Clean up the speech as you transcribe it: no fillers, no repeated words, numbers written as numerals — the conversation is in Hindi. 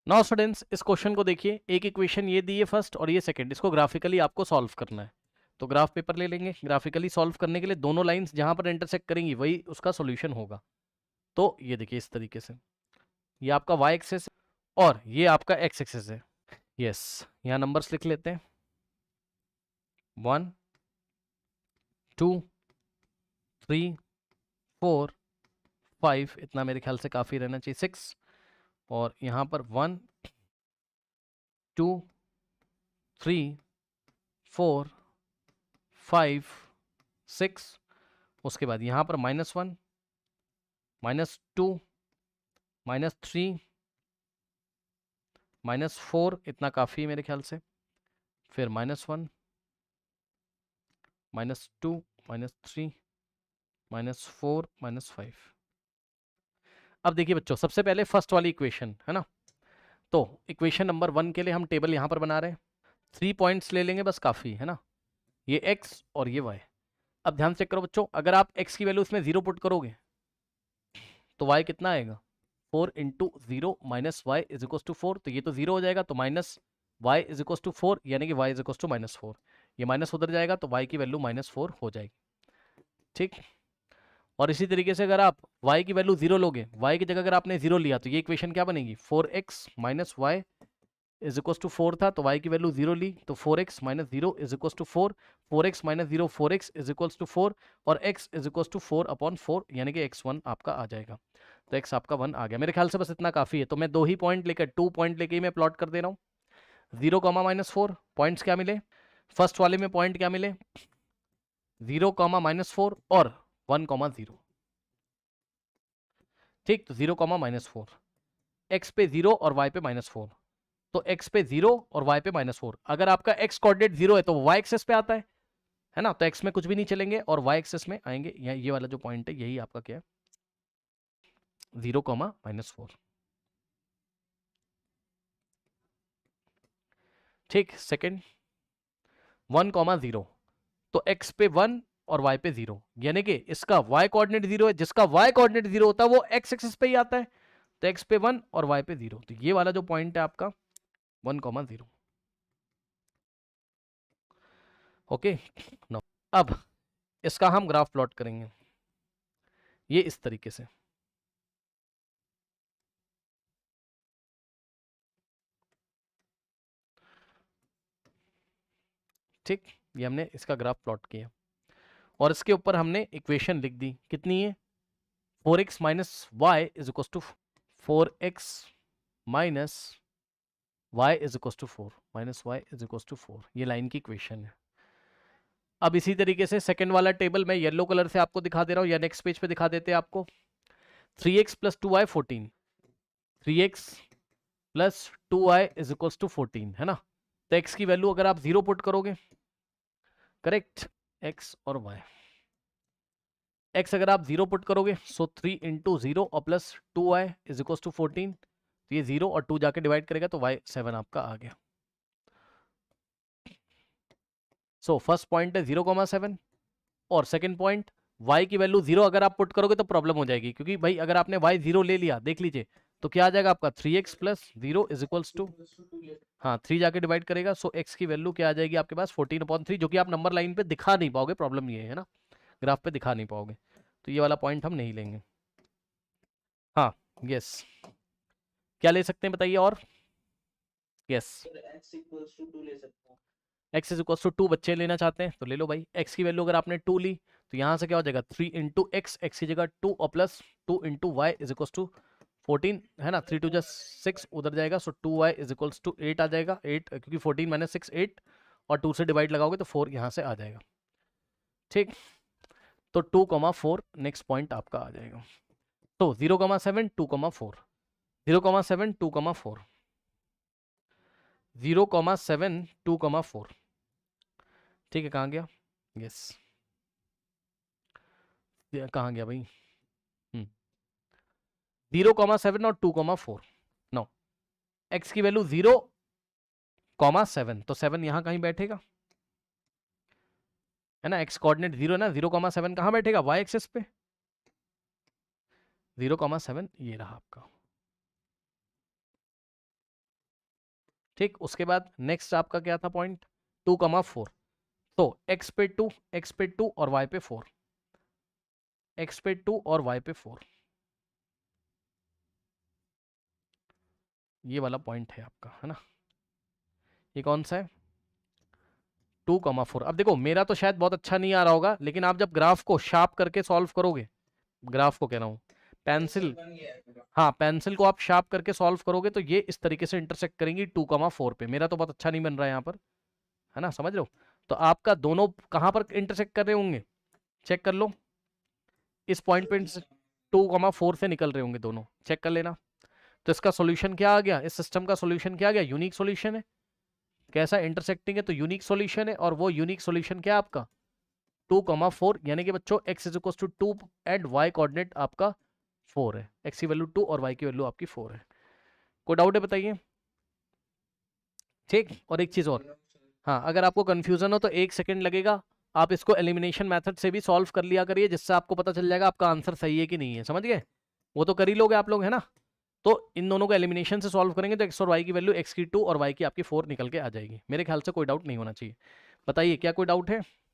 नाउ स्टूडेंट्स, इस क्वेश्चन को देखिए, एक इक्वेशन ये दी है फर्स्ट और ये सेकंड, इसको ग्राफिकली आपको सॉल्व करना है। तो ग्राफ पेपर ले लेंगे, ग्राफिकली सॉल्व करने के लिए दोनों लाइंस जहां पर इंटरसेक्ट करेंगी वही उसका सॉल्यूशन होगा। तो ये देखिए इस तरीके से, ये आपका y एक्सेस और ये आपका x एक्सेस है। यस, यहाँ नंबर्स लिख लेते हैं, 1 2 3 4 5, इतना मेरे ख्याल से काफ़ी रहना चाहिए, 6, और यहाँ पर 1 2 3 4 5 6, उसके बाद यहाँ पर -1 -2 -3 -4, इतना काफ़ी है मेरे ख्याल से, फिर -1 -2 -3 -4 -5। अब देखिए बच्चों, सबसे पहले फर्स्ट वाली इक्वेशन है ना, तो इक्वेशन नंबर 1 के लिए हम टेबल यहाँ पर बना रहे हैं, 3 पॉइंट्स ले लेंगे बस, काफ़ी है ना, ये x और ये y। अब ध्यान से चेक करो बच्चों, अगर आप x की वैल्यू इसमें 0 पुट करोगे तो y कितना आएगा, 4 into 0 minus Y is equal to 4, तो ये तो 0 हो जाएगा, तो minus Y is equal to 4, यानी कि y इज इक्वल टू -4, ये माइनस उधर जाएगा तो y की वैल्यू -4 हो जाएगी। ठीक, और इसी तरीके से अगर आप y की वैल्यू 0 लोगे, y की जगह अगर आपने 0 लिया तो ये इक्वेशन क्या बनेगी, 4x minus Y is equal to 4 था, तो y की वैल्यू 0 ली तो 4x minus 0 is equal to 4, 4x minus 0 4x is equal to 4, और x is equal to 4 upon 4, यानी कि x1 आपका आ जाएगा। तो x आपका 1 आ गया, मेरे ख्याल से बस इतना काफ़ी है। तो मैं 2 ही पॉइंट लेकर, 2 पॉइंट लेके ही मैं प्लॉट कर दे रहा हूँ। 0 कॉमा -4 पॉइंट्स क्या मिले, फर्स्ट वाले में पॉइंट क्या मिले, 0 कॉमा -4 और 1 कॉमा 0। ठीक, तो 0 कॉमा -4, x पे 0 और y पे -4, तो x पे 0 और y पे -4। अगर आपका x कोऑर्डिनेट 0 है तो y एक्सेस पे आता है ना, तो x में कुछ भी नहीं चलेंगे और y एक्सेस में आएंगे। ये वाला जो पॉइंट है यही आपका क्या है, 0 कॉमा -4। ठीक, सेकंड 1 कॉमा 0, तो x पे 1 और y पे 0, यानी कि इसका y कोऑर्डिनेट 0 है, जिसका y कोऑर्डिनेट 0 होता है वो x एक्सिस पे ही आता है, तो x पे 1 और y पे 0, तो ये वाला जो पॉइंट है आपका 1 कॉमा 0। ओके, नो, अब इसका हम ग्राफ प्लॉट करेंगे ये इस तरीके से। ठीक, ये हमने इसका ग्राफ प्लॉट किया और इसके ऊपर हमने इक्वेशन लिख दी, कितनी है, 4x minus Y is equal to 4x minus Y is equal to 4 minus Y is equal to 4, ये लाइन की इक्वेशन है। अब इसी तरीके से सेकंड वाला टेबल मैं येलो कलर से आपको दिखा दे रहा हूँ, या नेक्स्ट पेज पे दिखा देते हैं आपको। 3x plus 2y 14, 3x plus 2y is equal to 14 है ना, तो x की वैल्यू अगर आप 0 पुट करोगे, करेक्ट, x और y, x अगर आप 0 पुट करोगे सो 3 इंटू 0 और plus 2y is equal to 14, तो ये 0 और 2 जाके डिवाइड करेगा तो y 7 आपका आ गया। सो फर्स्ट पॉइंट है 0,7, और सेकंड पॉइंट y की वैल्यू 0 अगर आप पुट करोगे तो प्रॉब्लम हो जाएगी, क्योंकि भाई अगर आपने y 0 ले लिया, देख लीजिए, तो क्या आ जाएगा आपका 3x plus 0 is equals to, हाँ 3 जाके डिवाइड करेगा, सो x की वैल्यू क्या आ जाएगी आपके पास 14/3, जो कि आप नंबर लाइन पे दिखा नहीं पाओगे, प्रॉब्लम ये है ना, ग्राफ पे दिखा नहीं पाओगे, तो ये वाला पॉइंट हम नहीं लेंगे। हाँ, यस, क्या ले सकते हैं बताइए, और yes, x is equal to 2 बच्चे लेना चाहते हैं तो ले लो भाई, x की वैल्यू अगर आपने 2 ली तो यहाँ से क्या हो जाएगा 3 इंटू एक्स, एक्स की जगह 2 और plus 2 into Y is equal to 14 है ना, 3 2 जा 6 उधर जाएगा, so 2y is equal to 8 आ जाएगा, 8 क्योंकि 14 माइनस 6 8, और 2 से डिवाइड लगाओगे तो 4 यहाँ से आ जाएगा। ठीक, तो 2,4 नेक्स्ट पॉइंट आपका आ जाएगा। तो 0,7 2,4, 0,7 2,4, 0,7 2,4। ठीक है, कहाँ गया, यस, कहाँ गया भाई, 0,7 और 2,4, नो, एक्स की वैल्यू 0,7, तो 7 यहां कहीं बैठेगा है ना, एक्स कोऑर्डिनेट 0 है ना, 0,7 कहां बैठेगा, वाई एक्सेस पे, 0,7 ये रहा आपका। ठीक, उसके बाद नेक्स्ट आपका क्या था पॉइंट, 2,4। तो x पे 2, x पे 2 और y पे 4, x पे 2 और y पे 4, ये वाला पॉइंट है आपका, है ना। ये कौन सा है, 2,4। अब देखो मेरा तो शायद बहुत अच्छा नहीं आ रहा होगा, लेकिन आप जब ग्राफ को शार्प करके सॉल्व करोगे, ग्राफ को कह रहा हूँ, पेंसिल, हाँ पेंसिल को आप शार्प करके सॉल्व करोगे तो ये इस तरीके से इंटरसेक्ट करेंगी 2,4 पे। मेरा तो बहुत अच्छा नहीं बन रहा है यहाँ पर, है ना, समझ लो। तो आपका दोनों कहाँ पर इंटरसेक्ट कर रहे होंगे, चेक कर लो, इस पॉइंट पे 2,4 से निकल रहे होंगे दोनों, चेक कर लेना। तो इसका सॉल्यूशन क्या आ गया, इस सिस्टम का सॉल्यूशन क्या आ गया, यूनिक सॉल्यूशन है। कैसा, इंटरसेक्टिंग है तो यूनिक सॉल्यूशन है, और वो यूनिक सॉल्यूशन क्या है आपका 2,4, यानी कि बच्चों x is equal to 2 and y coordinate आपका 4 है, x की वैल्यू 2 और y की वैल्यू आपकी 4 है। कोई डाउट है बताइए। ठीक, और एक चीज और, हाँ अगर आपको कंफ्यूजन हो तो 1 सेकंड लगेगा, आप इसको एलिमिनेशन मेथड से भी सॉल्व कर लिया करिए, जिससे आपको पता चल जाएगा आपका आंसर सही है कि नहीं है, समझ गए। वो तो कर ही लोगे आप लोग, है ना। तो इन दोनों को एलिमिनेशन से सॉल्व करेंगे तो x और y की वैल्यू, x की 2 और y की आपकी 4 निकल के आ जाएगी। मेरे ख्याल से कोई डाउट नहीं होना चाहिए। बताइए क्या कोई डाउट है।